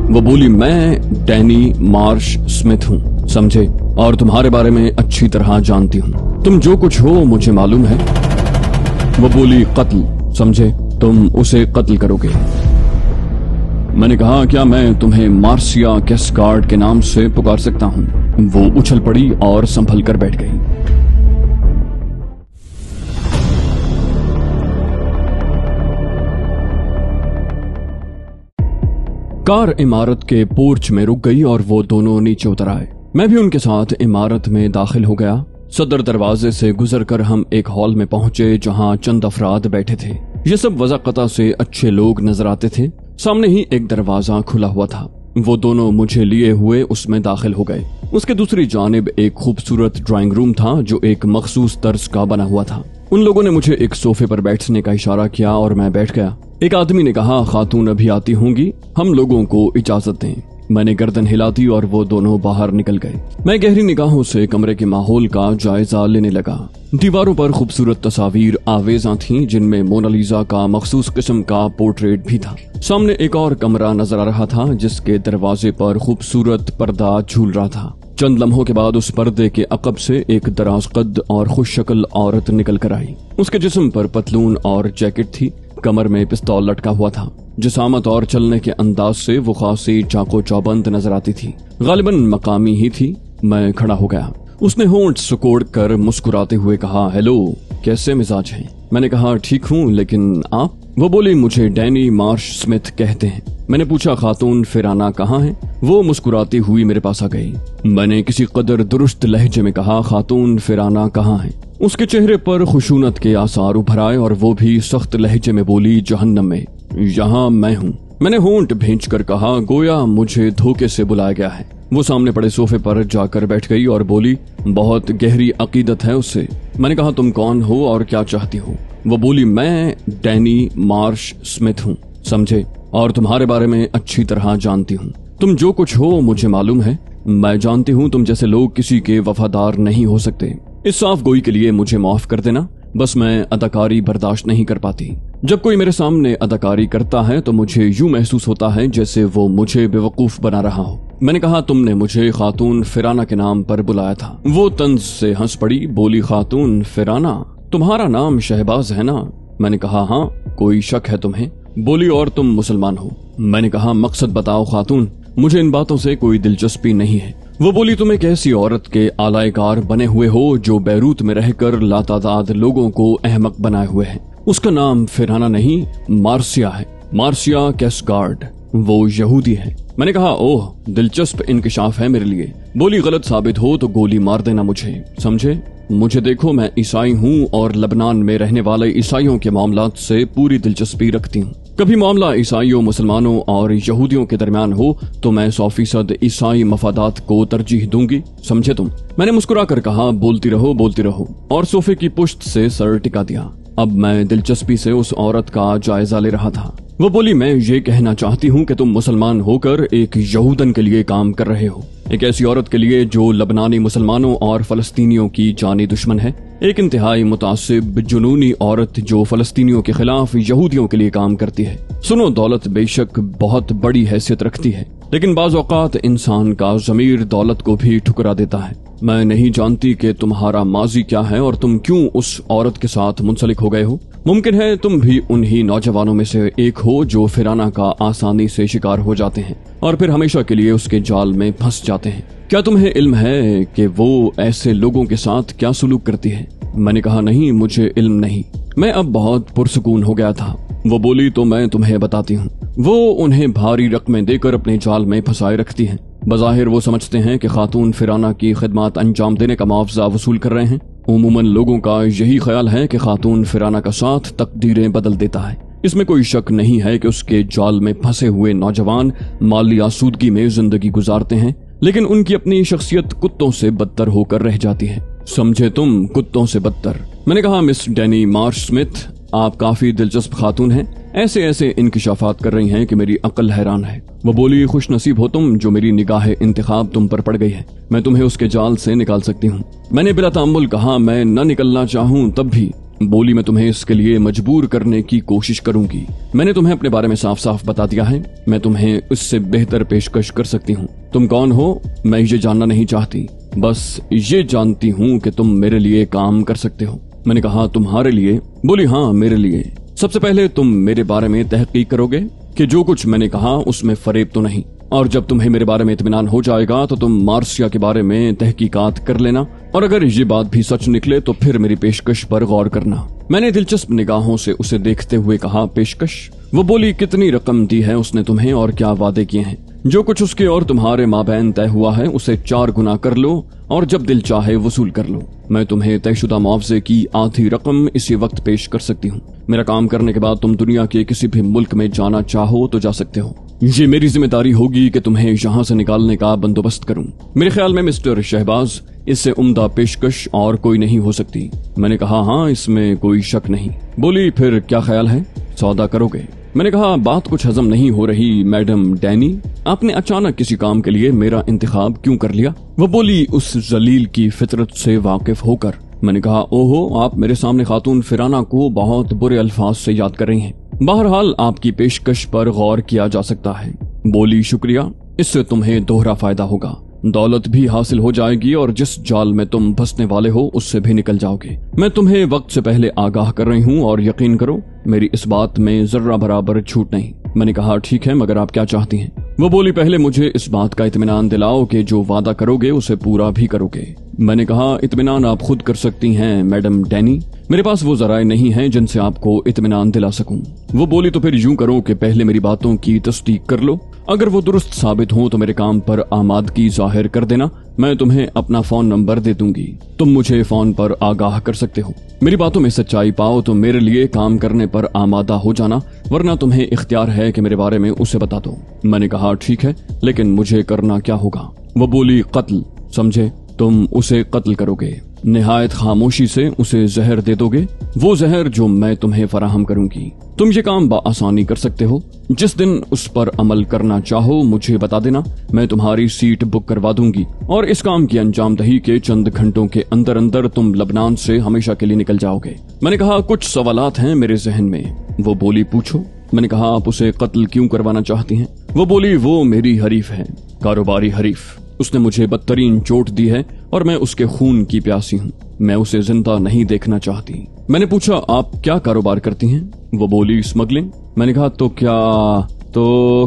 वो बोली, मैं डैनी मार्श स्मिथ हूँ, समझे, और तुम्हारे बारे में अच्छी तरह जानती हूँ। तुम जो कुछ हो मुझे मालूम है। वो बोली, कत्ल, समझे, तुम उसे कत्ल करोगे। मैंने कहा, क्या मैं तुम्हें मार्सिया कैस्कार्ड के नाम से पुकार सकता हूँ? वो उछल पड़ी और संभल कर बैठ गई। कार इमारत के पोर्च में रुक गई और वो दोनों नीचे उतर आए। मैं भी उनके साथ इमारत में दाखिल हो गया। सदर दरवाजे से गुजरकर हम एक हॉल में पहुंचे जहां चंद अफराद बैठे थे। ये सब वज़ाक़ता से अच्छे लोग नजर आते थे। सामने ही एक दरवाजा खुला हुआ था। वो दोनों मुझे लिए हुए उसमें दाखिल हो गए। उसके दूसरी जानिब एक खूबसूरत ड्राइंग रूम था जो एक मखसूस तर्ज का बना हुआ था। उन लोगों ने मुझे एक सोफे पर बैठने का इशारा किया और मैं बैठ गया। एक आदमी ने कहा, खातून अभी आती होंगी, हम लोगों को इजाजत दें। मैंने गर्दन हिला दी और वो दोनों बाहर निकल गए। मैं गहरी निगाहों से कमरे के माहौल का जायजा लेने लगा। दीवारों पर खूबसूरत तस्वीर आवेजा थीं जिनमें मोनालिसा का मखसूस किस्म का पोर्ट्रेट भी था। सामने एक और कमरा नजर आ रहा था जिसके दरवाजे पर खूबसूरत पर्दा झूल रहा था। चंद लम्हों के बाद उस पर्दे के अकब से एक दराज कद और खुश शक्ल औरत निकल कर आई। उसके जिस्म पर पतलून और जैकेट थी। कमर में पिस्तौल लटका हुआ था। जिसामत और चलने के अंदाज से वो खासी चाको चौबंद नजर आती थी। गालिबन मकामी ही थी। मैं खड़ा हो गया। उसने होंठ सुकोड़ कर मुस्कुराते हुए कहा, हेलो, कैसे मिजाज हैं? मैंने कहा, ठीक हूँ, लेकिन आप? वो बोली, मुझे डैनी मार्श स्मिथ कहते हैं। मैंने पूछा, खातून फिराना कहाँ है? वो मुस्कुराती हुई मेरे पास आ गई। मैंने किसी कदर दुरुस्त लहजे में कहा, खातून फिराना कहाँ है? उसके चेहरे पर खुशूनत के आसार उभर आए और वो भी सख्त लहजे में बोली, जहन्नम में, यहाँ मैं हूँ। मैंने होंठ भींच कर कहा, गोया मुझे धोखे से बुलाया गया है। वो सामने पड़े सोफे पर जाकर बैठ गई और बोली, बहुत गहरी अकीदत है उससे। मैंने कहा, तुम कौन हो और क्या चाहती हो? वो बोली, मैं डैनी मार्श स्मिथ हूँ, समझे, और तुम्हारे बारे में अच्छी तरह जानती हूँ। तुम जो कुछ हो मुझे मालूम है। मैं जानती हूँ तुम जैसे लोग किसी के वफादार नहीं हो सकते। इस साफ गोई के लिए मुझे माफ कर देना। बस मैं अदाकारी बर्दाश्त नहीं कर पाती। जब कोई मेरे सामने अदाकारी करता है तो मुझे यूं महसूस होता है जैसे वो मुझे बेवकूफ बना रहा हो। मैंने कहा, तुमने मुझे खातून फिराना के नाम पर बुलाया था। वो तंज से हंस पड़ी, बोली, खातून फिराना? तुम्हारा नाम शहबाज है ना? मैंने कहा, हाँ। कोई शक है तुम्हें? बोली, और तुम मुसलमान हो? मैंने कहा, मकसद बताओ खातून, मुझे इन बातों से कोई दिलचस्पी नहीं है। वो बोली, तुम एक ऐसी औरत के आलायकार बने हुए हो जो बैरूत में रहकर लातादाद लोगों को अहमक बनाए हुए है। उसका नाम फिराना नहीं, मार्सिया है, मार्सिया कैस्कार्ड। वो यहूदी है। मैंने कहा, ओह, दिलचस्प इंकिशाफ है मेरे लिए। बोली, गलत साबित हो तो गोली मार देना मुझे, समझे? मुझे देखो, मैं ईसाई हूँ और लबनान में रहने वाले ईसाइयों के मामलात से पूरी दिलचस्पी रखती हूँ। कभी मामला ईसाइयों, मुसलमानों और यहूदियों के दरमियान हो तो मैं 100% ईसाई मफादात को तरजीह दूंगी, समझे तुम? मैंने मुस्कुराकर कहा, बोलती रहो, बोलती रहो, और सोफे की पुश्त से सर टिका दिया। अब मैं दिलचस्पी से उस औरत का जायजा ले रहा था। वो बोली, मैं ये कहना चाहती हूँ कि तुम मुसलमान होकर एक यहूदन के लिए काम कर रहे हो, एक ऐसी औरत के लिए जो लबनानी मुसलमानों और फलस्तीनियों की जानी दुश्मन है, एक इंतहाई मुतासिब जुनूनी औरत जो फलस्तीनियों के खिलाफ यहूदियों के लिए काम करती है। सुनो, दौलत बेशक बहुत बड़ी हैसियत रखती है, लेकिन बाज़ औक़ात इंसान का ज़मीर दौलत को भी ठुकरा देता है। मैं नहीं जानती कि तुम्हारा माजी क्या है और तुम क्यों उस औरत के साथ मुंसलिक हो गए हो। मुमकिन है तुम भी उन्हीं नौजवानों में से एक हो जो फिराना का आसानी से शिकार हो जाते हैं और फिर हमेशा के लिए उसके जाल में फंस जाते हैं। क्या तुम्हें इल्म है कि वो ऐसे लोगों के साथ क्या सुलूक करती है? मैंने कहा, नहीं, मुझे इल्म नहीं। मैं अब बहुत पुरसुकून हो गया था। वो बोली, तो मैं तुम्हें बताती हूँ। वो उन्हें भारी रकमें देकर अपने जाल में फंसाए रखती हैं। बज़ाहिर वो समझते हैं कि खातून फिराना की खिदमत अंजाम देने का मुआवजा वसूल कर रहे हैं। उमूमन लोगों का यही ख्याल है कि खातून फिराना का साथ तकदीरें बदल देता है। इसमें कोई शक नहीं है कि उसके जाल में फंसे हुए नौजवान माली आसूदगी में जिंदगी गुजारते हैं, लेकिन उनकी अपनी शख्सियत कुत्तों से बदतर होकर रह जाती है, समझे तुम, कुत्तों से बदतर। मैंने कहा, मिस डैनी मार्श स्मिथ, आप काफी दिलचस्प खातून हैं। ऐसे ऐसे इंकिशाफात कर रही हैं कि मेरी अक्ल हैरान है। वो बोली, खुश नसीब हो तुम जो मेरी निगाह इंतखाब तुम पर पड़ गई है। मैं तुम्हें उसके जाल से निकाल सकती हूँ। मैंने बिला तामुल कहा, मैं न निकलना चाहूँ तब भी बोली मैं तुम्हें इसके लिए मजबूर करने की कोशिश करूंगी। मैंने तुम्हें अपने बारे में साफ साफ बता दिया है, मैं तुम्हें इससे बेहतर पेशकश कर सकती हूँ। तुम कौन हो मैं ये जानना नहीं चाहती, बस ये जानती हूँ कि तुम मेरे लिए काम कर सकते हो। मैंने कहा तुम्हारे लिए? बोली हाँ मेरे लिए। सबसे पहले तुम मेरे बारे में तहकीक करोगे कि जो कुछ मैंने कहा उसमें फरेब तो नहीं, और जब तुम्हें मेरे बारे में इत्मीनान हो जाएगा तो तुम मार्सिया के बारे में तहकीकात कर लेना, और अगर ये बात भी सच निकले तो फिर मेरी पेशकश पर गौर करना। मैंने दिलचस्प निगाहों से उसे देखते हुए कहा पेशकश? वो बोली कितनी रकम दी है उसने तुम्हें और क्या वादे किए हैं? जो कुछ उसके और तुम्हारे माबैन तय हुआ है उसे 4 गुना कर लो और जब दिल चाहे वसूल कर लो। मैं तुम्हें तयशुदा मुआवजे की आधी रकम इसी वक्त पेश कर सकती हूँ। मेरा काम करने के बाद तुम दुनिया के किसी भी मुल्क में जाना चाहो तो जा सकते हो। ये मेरी जिम्मेदारी होगी कि तुम्हें यहाँ से निकालने का बंदोबस्त करूँ। मेरे ख्याल में मिस्टर शहबाज इससे उम्दा पेशकश और कोई नहीं हो सकती। मैंने कहा हाँ इसमें कोई शक नहीं। बोली फिर क्या ख्याल है, सौदा करोगे? मैंने कहा बात कुछ हजम नहीं हो रही मैडम डैनी, आपने अचानक किसी काम के लिए मेरा इंतखाब क्यों कर लिया? वो बोली उस जलील की फितरत से वाकिफ होकर। मैंने कहा ओहो, आप मेरे सामने खातून फिराना को बहुत बुरे अल्फाज से याद कर रही हैं। बहरहाल आपकी पेशकश पर गौर किया जा सकता है। बोली शुक्रिया, इससे तुम्हें दोहरा फायदा होगा, दौलत भी हासिल हो जाएगी और जिस जाल में तुम फंसने वाले हो उससे भी निकल जाओगे। मैं तुम्हें वक्त से पहले आगाह कर रही हूँ और यकीन करो मेरी इस बात में जर्रा बराबर छूट नहीं। मैंने कहा ठीक है, मगर आप क्या चाहती हैं? वो बोली पहले मुझे इस बात का इत्मीनान दिलाओ कि जो वादा करोगे उसे पूरा भी करोगे। मैंने कहा इत्मीनान आप खुद कर सकती हैं मैडम डैनी, मेरे पास वो जराए नहीं हैं जिनसे आपको इत्मीनान दिला सकूं। वो बोली तो फिर यूं करो कि पहले मेरी बातों की तस्दीक कर लो, अगर वो दुरुस्त साबित हो तो मेरे काम पर आमादगी जाहिर कर देना। मैं तुम्हें अपना फोन नंबर दे दूंगी, तुम मुझे फोन पर आगाह कर सकते हो। मेरी बातों में सच्चाई पाओ तो मेरे लिए काम करने पर आमादा हो जाना, वरना तुम्हें इख्तियार है कि मेरे बारे में उसे बता दो। मैंने कहा ठीक है, लेकिन मुझे करना क्या होगा? वो बोली कत्ल, समझे? तुम उसे कत्ल करोगे, निहायत खामोशी से उसे जहर दे दोगे, वो जहर जो मैं तुम्हें फराहम करूंगी। तुम ये काम बाआसानी कर सकते हो। जिस दिन उस पर अमल करना चाहो मुझे बता देना, मैं तुम्हारी सीट बुक करवा दूंगी और इस काम की अंजाम दही के चंद घंटों के अंदर अंदर तुम लबनान से हमेशा के लिए निकल जाओगे। मैंने कहा कुछ सवालात हैं मेरे जहन में। वो बोली पूछो। मैंने कहा आप उसे कत्ल क्यों करवाना चाहती हैं? वो बोली वो मेरी हरीफ है, कारोबारी हरीफ। उसने मुझे बदतरीन चोट दी है और मैं उसके खून की प्यासी हूँ, मैं उसे जिंदा नहीं देखना चाहती। मैंने पूछा आप क्या कारोबार करती हैं? वो बोली स्मगलिंग। मैंने कहा तो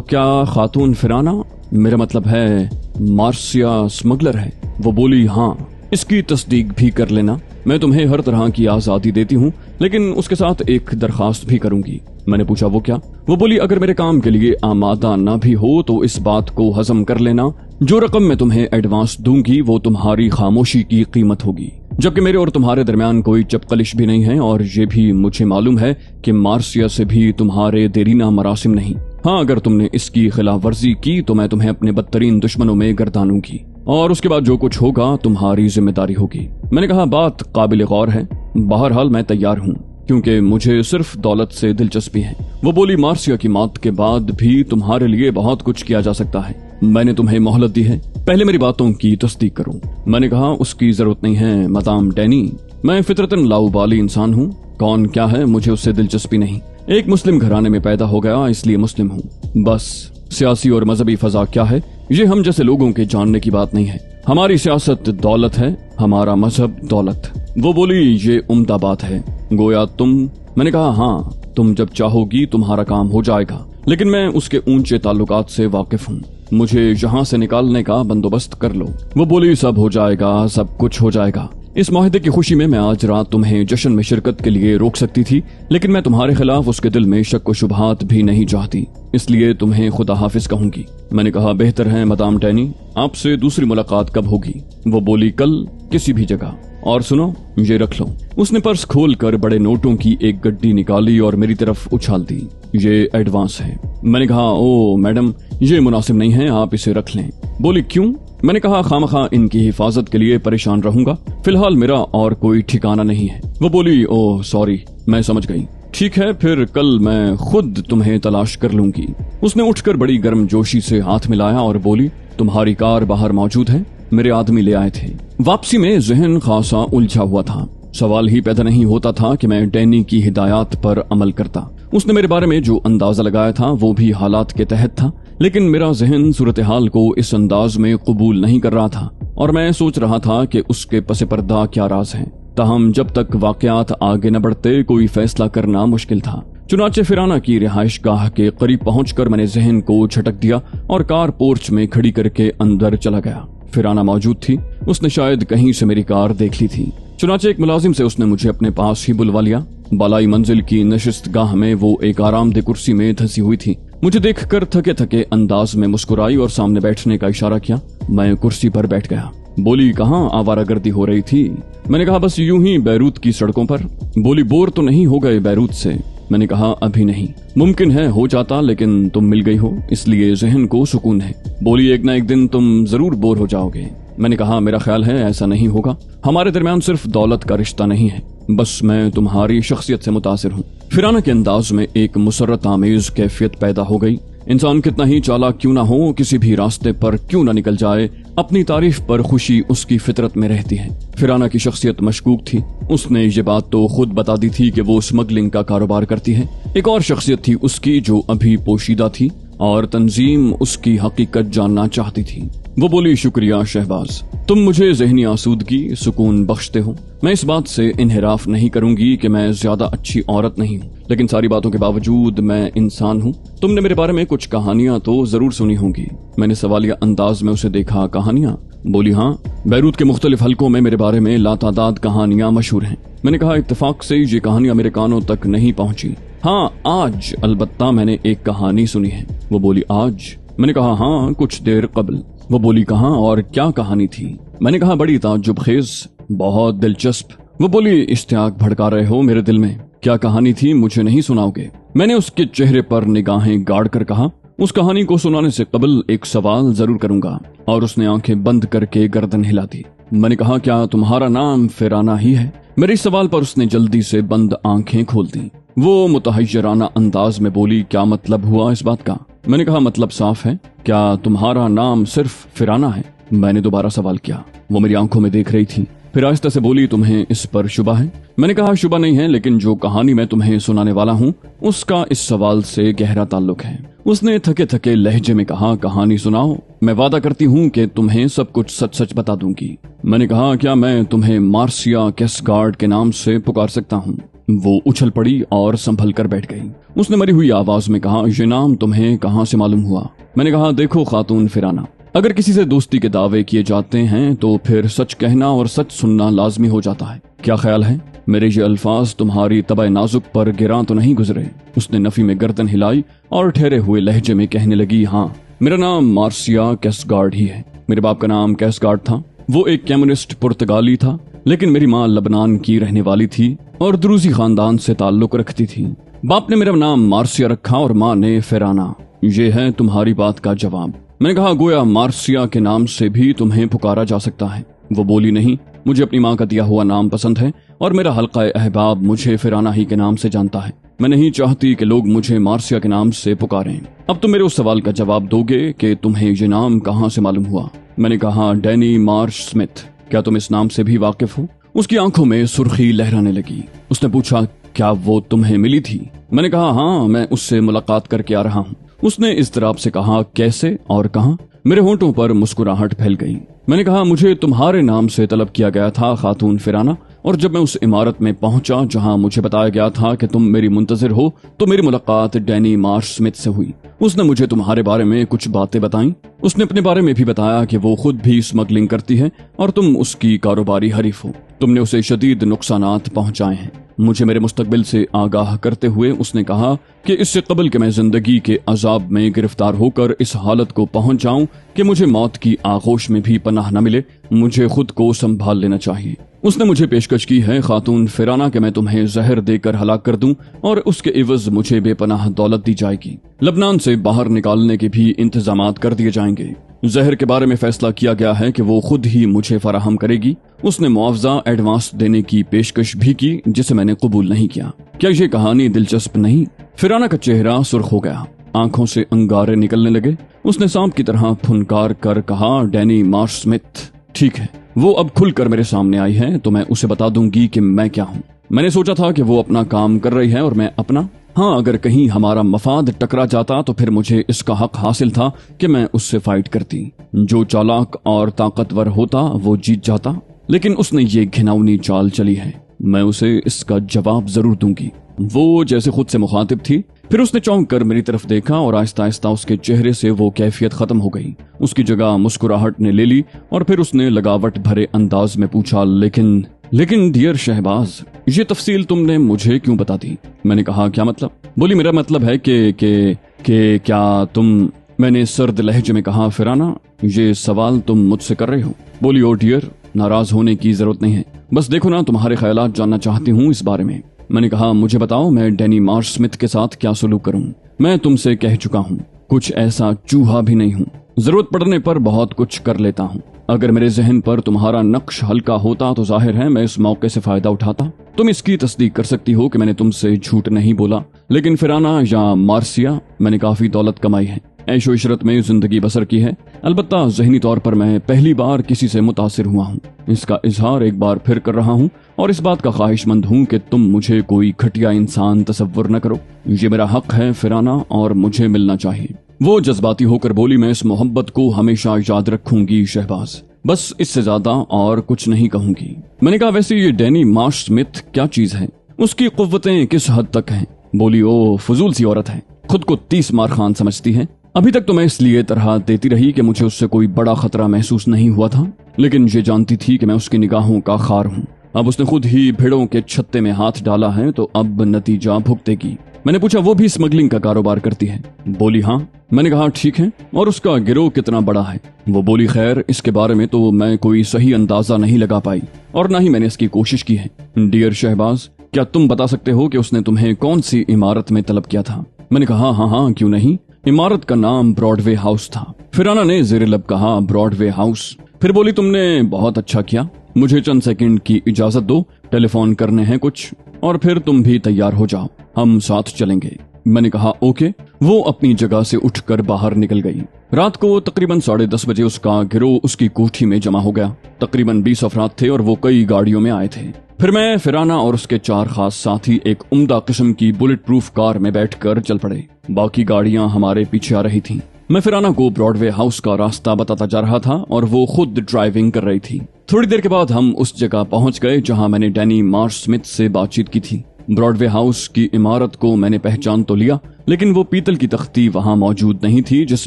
क्या खातून फिराना, मेरा मतलब है मार्सिया स्मगलर है? वो बोली हाँ, इसकी तस्दीक भी कर लेना। मैं तुम्हें हर तरह की आजादी देती हूँ, लेकिन उसके साथ एक दरखास्त भी करूंगी। मैंने पूछा वो क्या? वो बोली अगर मेरे काम के लिए आमादा ना भी हो तो इस बात को हजम कर लेना, जो रकम मैं तुम्हें एडवांस दूंगी वो तुम्हारी खामोशी की कीमत होगी, जबकि मेरे और तुम्हारे दरमियान कोई चपकलिश भी नहीं है और ये भी मुझे मालूम है कि मार्सिया से भी तुम्हारे देरीना मरासिम नहीं। हाँ, अगर तुमने इसकी खिलाफ वर्जी की तो मैं तुम्हें अपने बदतरीन दुश्मनों में गर्दानूंगी और उसके बाद जो कुछ होगा तुम्हारी जिम्मेदारी होगी। मैंने कहा बात काबिल गौर है, बहरहाल मैं तैयार हूँ, क्योंकि मुझे सिर्फ दौलत से दिलचस्पी है। वो बोली मार्सिया की मौत के बाद भी तुम्हारे लिए बहुत कुछ किया जा सकता है, मैंने तुम्हें मोहलत दी है, पहले मेरी बातों की तस्दीक करो। मैंने कहा उसकी जरूरत नहीं है मदाम डैनी, मैं फितरतन लाउबाली इंसान हूँ, कौन क्या है मुझे उससे दिलचस्पी नहीं। एक मुस्लिम घराने में पैदा हो गया इसलिए मुस्लिम हूँ, बस। सियासी और मजहबी फजा क्या है ये हम जैसे लोगों के जानने की बात नहीं है। हमारी सियासत दौलत है, हमारा मजहब दौलत। वो बोली ये उम्दा बात है, गोया तुम। मैंने कहा हाँ, तुम जब चाहोगी तुम्हारा काम हो जाएगा, लेकिन मैं उसके ऊंचे ताल्लुकात से वाकिफ हूँ, मुझे यहाँ से निकालने का बंदोबस्त कर लो। वो बोली सब हो जाएगा, सब कुछ हो जाएगा। इस माहिदे की खुशी में मैं आज रात तुम्हें जश्न में शिरकत के लिए रोक सकती थी, लेकिन मैं तुम्हारे खिलाफ उसके दिल में शक व शुबहात भी नहीं चाहती, इसलिए तुम्हें खुदा हाफिज कहूंगी। मैंने कहा बेहतर है मदाम डैनी, आपसे दूसरी मुलाकात कब होगी? वो बोली कल, किसी भी जगह। और सुनो ये रख लो। उसने पर्स खोल कर बड़े नोटों की एक गड्डी निकाली और मेरी तरफ उछाल दी। ये एडवांस है। मैंने कहा ओ मैडम ये मुनासिब नहीं है, आप इसे रख लें। बोली क्यों? मैंने कहा खामखा इनकी हिफाजत के लिए परेशान रहूंगा, फिलहाल मेरा और कोई ठिकाना नहीं है। वो बोली ओह सॉरी, मैं समझ गई, ठीक है फिर कल मैं खुद तुम्हें तलाश कर लूंगी। उसने उठकर बड़ी गर्मजोशी से हाथ मिलाया और बोली तुम्हारी कार बाहर मौजूद है, मेरे आदमी ले आए थे। वापसी में जहन खासा उलझा हुआ था। सवाल ही पैदा नहीं होता था कि मैं डैनी की हिदायत पर अमल करता। उसने मेरे बारे में जो अंदाजा लगाया था वो भी हालात के तहत था, लेकिन मेरा जहन सूरत हाल को इस अंदाज में कबूल नहीं कर रहा था और मैं सोच रहा था कि उसके पस पर्दा क्या राज है। ताहम जब तक वाकयात आगे न बढ़ते कोई फैसला करना मुश्किल था। चुनाचे फिराना की रिहाइश गाह के करीब पहुंचकर मैंने जहन को झटक दिया और कार पोर्च में खड़ी करके अंदर चला गया। फिराना मौजूद थी। उसने शायद कहीं से मेरी कार देख ली थी। चुनाचे एक मुलाजिम से उसने मुझे अपने पास ही बुलवा लिया। बालाई मंजिल की नशिस्त गाह में वो एक आरामदेह कुर्सी में धंसी हुई थी। मुझे देखकर थके थके अंदाज में मुस्कुराई और सामने बैठने का इशारा किया। मैं कुर्सी पर बैठ गया। बोली, कहाँ आवारागर्दी हो रही थी? मैंने कहा, बस यूं ही बैरूत की सड़कों पर। बोली, बोर तो नहीं हो गए बैरूत से? मैंने कहा, अभी नहीं। मुमकिन है हो जाता, लेकिन तुम मिल गई हो इसलिए जहन को सुकून है। बोली, एक ना एक दिन तुम जरूर बोर हो जाओगे। मैंने कहा, मेरा ख्याल है ऐसा नहीं होगा। हमारे दरमियान सिर्फ दौलत का रिश्ता नहीं है, बस मैं तुम्हारी शख्सियत से मुतासिर हूँ। फिराना के अंदाज में एक मुसर्रत आमेज कैफियत पैदा हो गई। इंसान कितना ही चालाक क्यों ना हो, किसी भी रास्ते पर क्यों ना निकल जाए, अपनी तारीफ पर खुशी उसकी फितरत में रहती है। फिराना की शख्सियत मशकूक थी। उसने ये बात तो खुद बता दी थी कि वो स्मगलिंग का कारोबार करती है। एक और शख्सियत थी उसकी जो अभी पोशीदा थी और तंजीम उसकी हकीकत जानना चाहती थी। वो बोली, शुक्रिया शहबाज, तुम मुझे ज़हनी आसूदगी सुकून बख्शते हो। मैं इस बात से इन्हिराफ नहीं करूंगी कि मैं ज्यादा अच्छी औरत नहीं हूँ, लेकिन सारी बातों के बावजूद मैं इंसान हूँ। तुमने मेरे बारे में कुछ कहानियां तो जरूर सुनी होंगी। मैंने सवालिया अंदाज में उसे देखा। कहानियां? बोली, हाँ, बैरूत के मुख्तलिफ हलकों में मेरे बारे में लातादाद कहानियां मशहूर हैं। मैंने कहा, इत्तेफाक से ये कहानियां मेरे कानों तक नहीं पहुंची। हाँ, आज अलबत्ता मैंने एक कहानी सुनी है। वो बोली, आज? मैंने कहा, हाँ, कुछ देर कबल। वो बोली, कहाँ और क्या कहानी थी? मैंने कहा, बड़ी ताज्जुब खेज, बहुत दिलचस्प। वो बोली, इश्तियाक भड़का रहे हो मेरे दिल में। क्या कहानी थी, मुझे नहीं सुनाओगे? मैंने उसके चेहरे पर निगाहें गाड़ कर कहा, उस कहानी को सुनाने से कबल एक सवाल जरूर करूंगा। और उसने आंखें बंद करके गर्दन हिला दी। मैंने कहा, क्या तुम्हारा नाम फिराना ही है? मेरे इस सवाल पर उसने जल्दी से बंद आंखें खोल दी। वो मुतहय्यराना अंदाज में बोली, क्या मतलब हुआ इस बात का? मैंने कहा, मतलब साफ है, क्या तुम्हारा नाम सिर्फ फिराना है? मैंने दोबारा सवाल किया। वो मेरी आंखों में देख रही थी। फिर आहिस्ता से बोली, तुम्हें इस पर शुबा है? मैंने कहा, शुबा नहीं है, लेकिन जो कहानी मैं तुम्हें सुनाने वाला हूँ उसका इस सवाल से गहरा ताल्लुक है। उसने थके थके लहजे में कहा, कहानी सुनाओ, मैं वादा करती हूँ कि तुम्हें सब कुछ सच सच बता दूंगी। मैंने कहा, क्या मैं तुम्हें मार्सिया कैसगार्ड के नाम से पुकार सकता हूँ? वो उछल पड़ी और संभल कर बैठ गई। उसने मरी हुई आवाज में कहा, ये नाम तुम्हें कहाँ से मालूम हुआ? मैंने कहा, देखो खातून फिराना, अगर किसी से दोस्ती के दावे किए जाते हैं तो फिर सच कहना और सच सुनना लाजमी हो जाता है। क्या ख्याल है, मेरे ये अल्फाज तुम्हारी तबे नाजुक पर गिरा तो नहीं गुजरे? उसने नफी में गर्दन हिलाई और ठहरे हुए लहजे में कहने लगी, हाँ, मेरा नाम मार्सिया कैसगार्ड ही है। मेरे बाप का नाम कैसगार्ड था। वो एक कम्युनिस्ट पुर्तगाली था, लेकिन मेरी माँ लबनान की रहने वाली थी और द्रूजी खानदान से ताल्लुक रखती थी। बाप ने मेरा नाम मार्सिया रखा और माँ ने फिराना। ये है तुम्हारी बात का जवाब। मैंने कहा, गोया मार्सिया के नाम से भी तुम्हें पुकारा जा सकता है। वो बोली, नहीं, मुझे अपनी माँ का दिया हुआ नाम पसंद है और मेरा हल्का अहबाब मुझे फिराना ही के नाम से जानता है। मैं नहीं चाहती कि लोग मुझे मार्सिया के नाम से पुकारें। अब तुम मेरे उस सवाल का जवाब दोगे कि तुम्हें ये नाम कहाँ से मालूम हुआ? मैंने कहा, डैनी मार्श स्मिथ। क्या तुम इस नाम से भी वाकिफ हो? उसकी आंखों में सुर्खी लहराने लगी। उसने पूछा, क्या वो तुम्हें मिली थी? मैंने कहा, हाँ, मैं उससे मुलाकात करके आ रहा हूँ। उसने इस तरह से कहा, कैसे और कहाँ? मेरे होंठों पर मुस्कुराहट फैल गई। मैंने कहा, मुझे तुम्हारे नाम से तलब किया गया था खातून फिराना, और जब मैं उस इमारत में पहुंचा जहां मुझे बताया गया था कि तुम मेरी मुंतजिर हो, तो मेरी मुलाकात डैनी मार्श स्मिथ से हुई। उसने मुझे तुम्हारे बारे में कुछ बातें बताईं। उसने अपने बारे में भी बताया कि वो खुद भी स्मगलिंग करती है और तुम उसकी कारोबारी हरीफ हो। तुमने उसे शदीद नुकसानात पहुंचाए हैं। मुझे मेरे मुस्तकबिल से आगाह करते हुए उसने कहा कि इससे कबल कि मैं जिंदगी के अजाब में गिरफ्तार होकर इस हालत को पहुंच जाऊं कि मुझे मौत की आगोश में भी पनाह न मिले, मुझे खुद को संभाल लेना चाहिए। उसने मुझे पेशकश की है खातून फिराना कि मैं तुम्हें जहर देकर हलाक कर दूं और उसके इवज मुझे बेपनाह दौलत दी जाएगी। लबनान से बाहर निकालने के भी इंतजामात कर दिए जाएंगे। जहर के बारे में फैसला किया गया है कि वो खुद ही मुझे फराहम करेगी। उसने मुआवजा एडवांस देने की पेशकश भी की, जिसे मैंने कबूल नहीं किया। क्या ये कहानी दिलचस्प नहीं? फिराना का चेहरा सुर्ख हो गया, आंखों से अंगारे निकलने लगे। उसने सांप की तरह फुनकार कर कहा, डैनी मार्श स्मिथ, ठीक है, वो अब खुल कर मेरे सामने आई है तो मैं उसे बता दूंगी कि मैं क्या हूँ। मैंने सोचा था कि वो अपना काम कर रही है और मैं अपना। हाँ, अगर कहीं हमारा मफाद टकरा जाता तो फिर मुझे इसका हक हासिल था कि मैं उससे फाइट करती। जो चालाक और ताकतवर होता वो जीत जाता, लेकिन उसने ये घिनौनी चाल चली है। मैं उसे इसका जवाब जरूर दूंगी। वो जैसे खुद से मुखातिब थी। फिर उसने चौंक कर मेरी तरफ देखा और आहिस्ता आहिस्ता उसके चेहरे से वो कैफियत खत्म हो गई। उसकी जगह मुस्कुराहट ने ले ली और फिर उसने लगावट भरे अंदाज में पूछा, लेकिन डियर शहबाज, ये तफसील तुमने मुझे क्यों बता दी? मैंने कहा, क्या मतलब? बोली, मेरा मतलब है कि क्या तुम। मैंने सर्द लहजे में कहा, फिराना, ये सवाल तुम मुझसे कर रहे हो? बोली, ओ डियर, नाराज होने की जरूरत नहीं है, बस देखो ना, तुम्हारे ख्यालात जानना चाहती हूँ इस बारे में। मैंने कहा, मुझे बताओ, मैं डैनी मार्श स्मिथ के साथ क्या सलूक करूं? मैं तुमसे कह चुका हूं, कुछ ऐसा चूहा भी नहीं हूं। जरूरत पड़ने पर बहुत कुछ कर लेता हूं। अगर मेरे जहन पर तुम्हारा नक्श हल्का होता तो जाहिर है मैं इस मौके से फायदा उठाता। तुम इसकी तस्दीक कर सकती हो कि मैंने तुमसे झूठ नहीं बोला। लेकिन फिराना या मार्सिया, मैंने काफी दौलत कमाई है, ऐशो इशरत में जिंदगी बसर की है। अलबत्ता ज़हनी तौर पर मैं पहली बार किसी से मुतासिर हुआ हूँ। इसका इजहार एक बार फिर कर रहा हूँ और इस बात का ख्वाहिशमंद हूँ कि तुम मुझे कोई घटिया इंसान तसव्वुर न करो। ये मेरा हक है फिराना और मुझे मिलना चाहिए। वो जज्बाती होकर बोली, मैं इस मोहब्बत को हमेशा याद रखूंगी शहबाज, बस इससे ज्यादा और कुछ नहीं कहूंगी। मैंने कहा, वैसे ये डैनी मार्श स्मिथ क्या चीज है? उसकी कुव्वतें किस हद तक हैं? बोली, ओ फजूल सी औरत है, खुद को 30 मार खान समझती है। अभी तक तो मैं इसलिए तरह देती रही कि मुझे उससे कोई बड़ा खतरा महसूस नहीं हुआ था, लेकिन ये जानती थी कि मैं उसकी निगाहों का खार हूँ। अब उसने खुद ही भेड़ों के छत्ते में हाथ डाला है तो अब नतीजा भुगतेगी। मैंने पूछा, वो भी स्मगलिंग का कारोबार करती है? बोली, हाँ। मैंने कहा, ठीक है, और उसका गिरोह कितना बड़ा है? वो बोली, खैर, इसके बारे में तो मैं कोई सही अंदाजा नहीं लगा पाई और न ही मैंने इसकी कोशिश की है। डियर शहबाज, क्या तुम बता सकते हो कि उसने तुम्हें कौन सी इमारत में तलब किया था? मैंने कहा, हाँ, क्यों नहीं। इमारत का नाम ब्रॉडवे हाउस था। फिराना ने ज़ेरे लब कहा, ब्रॉडवे हाउस। फिर बोली, तुमने बहुत अच्छा किया, मुझे चंद सेकंड की इजाजत दो, टेलीफोन करने हैं कुछ, और फिर तुम भी तैयार हो जाओ, हम साथ चलेंगे। मैंने कहा, ओके। वो अपनी जगह से उठकर बाहर निकल गई। रात को तकरीबन 10:30 बजे उसका गिरोह उसकी कोठी में जमा हो गया। तकरीबन 20 अफराद थे और वो कई गाड़ियों में आए थे। फिर मैं, फिराना और उसके 4 खास साथी एक उम्दा किस्म की बुलेट प्रूफ कार में बैठकर चल पड़े। बाकी गाड़ियां हमारे पीछे आ रही थीं। मैं फिराना को ब्रॉडवे हाउस का रास्ता बताता जा रहा था और वो खुद ड्राइविंग कर रही थी। थोड़ी देर के बाद हम उस जगह पहुंच गए जहां मैंने डैनी मार्श स्मिथ से बातचीत की थी। ब्रॉडवे हाउस की इमारत को मैंने पहचान तो लिया, लेकिन वो पीतल की तख्ती वहां मौजूद नहीं थी जिस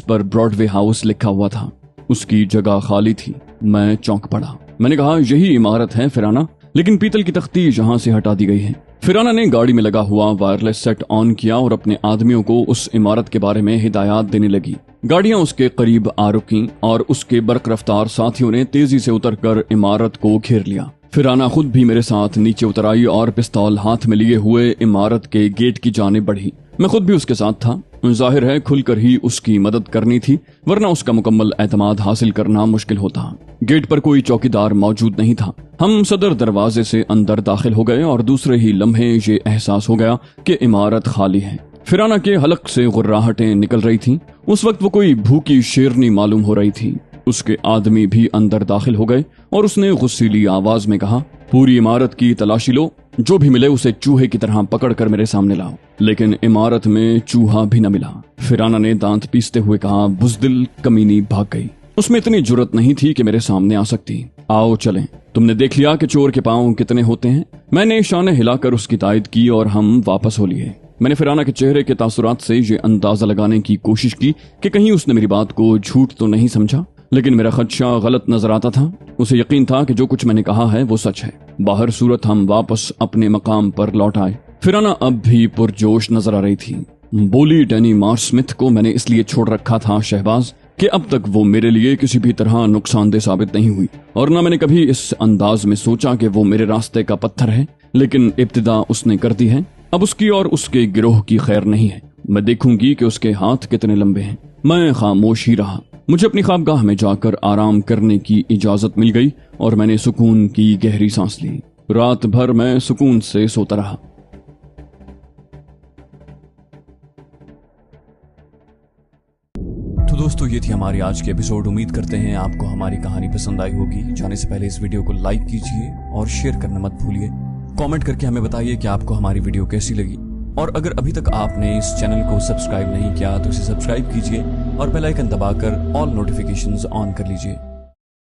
पर ब्रॉडवे हाउस लिखा हुआ था। उसकी जगह खाली थी। मैं चौंक पड़ा। मैंने कहा, यही इमारत है फिराना, लेकिन पीतल की तख्ती यहाँ से हटा दी गई है। फिराना ने गाड़ी में लगा हुआ वायरलेस सेट ऑन किया और अपने आदमियों को उस इमारत के बारे में हिदायत देने लगी। गाड़ियां उसके करीब आ रुकीं और उसके बरक रफ्तार साथियों ने तेजी से उतरकर इमारत को घेर लिया। फिराना खुद भी मेरे साथ नीचे उतर आई और पिस्तौल हाथ में लिए हुए इमारत के गेट की जानिब बढ़ी। मैं खुद भी उसके साथ था। जाहिर है खुलकर ही उसकी मदद करनी थी, वरना उसका मुकम्मल एतमाद हासिल करना मुश्किल होता। गेट पर कोई चौकीदार मौजूद नहीं था। हम सदर दरवाजे से अंदर दाखिल हो गए और दूसरे ही लम्हे ये एहसास हो गया कि इमारत खाली है। फिराना के हलक से गुर्राहटें निकल रही थीं। उस वक्त वो कोई भूखी शेरनी मालूम हो रही थी। उसके आदमी भी अंदर दाखिल हो गए और उसने गुस्सीली आवाज में कहा, पूरी इमारत की तलाशी लो, जो भी मिले उसे चूहे की तरह पकड़कर मेरे सामने लाओ। लेकिन इमारत में चूहा भी न मिला। फिराना ने दांत पीसते हुए कहा, बुज़दिल कमीनी भाग गई। उसमें इतनी जुर्रत नहीं थी कि मेरे सामने आ सकती। आओ चलें, तुमने देख लिया कि चोर के पांव कितने होते हैं। मैंने शाने हिलाकर उसकी तायद की और हम वापस हो लिए। मैंने फिराना के चेहरे के तासुरात से ये अंदाजा लगाने की कोशिश की कि कहीं उसने मेरी बात को झूठ तो नहीं समझा, लेकिन मेरा खदशा गलत नजर आता था। उसे यकीन था कि जो कुछ मैंने कहा है वो सच है। बाहर सूरत हम वापस अपने मकाम पर लौट आए। फिराना अब भी पुरजोश नजर आ रही थी। बोली, डैनी मार्श स्मिथ को मैंने इसलिए छोड़ रखा था शहबाज कि अब तक वो मेरे लिए किसी भी तरह नुकसानदेह साबित नहीं हुई, और न मैंने कभी इस अंदाज में सोचा कि वो मेरे रास्ते का पत्थर है। लेकिन इब्तिदा उसने कर दी है। अब उसकी और उसके गिरोह की खैर नहीं है। मैं देखूंगी कि उसके हाथ कितने लंबे हैं। मैं खामोश ही रहा। मुझे अपनी ख्वाबगाह में जाकर आराम करने की इजाजत मिल गई और मैंने सुकून की गहरी सांस ली। रात भर मैं सुकून से सोता रहा। तो दोस्तों दोस्तों ये थी हमारी आज की एपिसोड। उम्मीद करते हैं आपको हमारी कहानी पसंद आई होगी। जाने से पहले इस वीडियो को लाइक कीजिए और शेयर करना मत भूलिए। कमेंट करके हमें बताइए कि आपको हमारी वीडियो कैसी लगी। और अगर अभी तक आपने इस चैनल को सब्सक्राइब नहीं किया तो इसे सब्सक्राइब कीजिए और बेल आइकन दबाकर ऑल नोटिफिकेशंस ऑन कर लीजिए।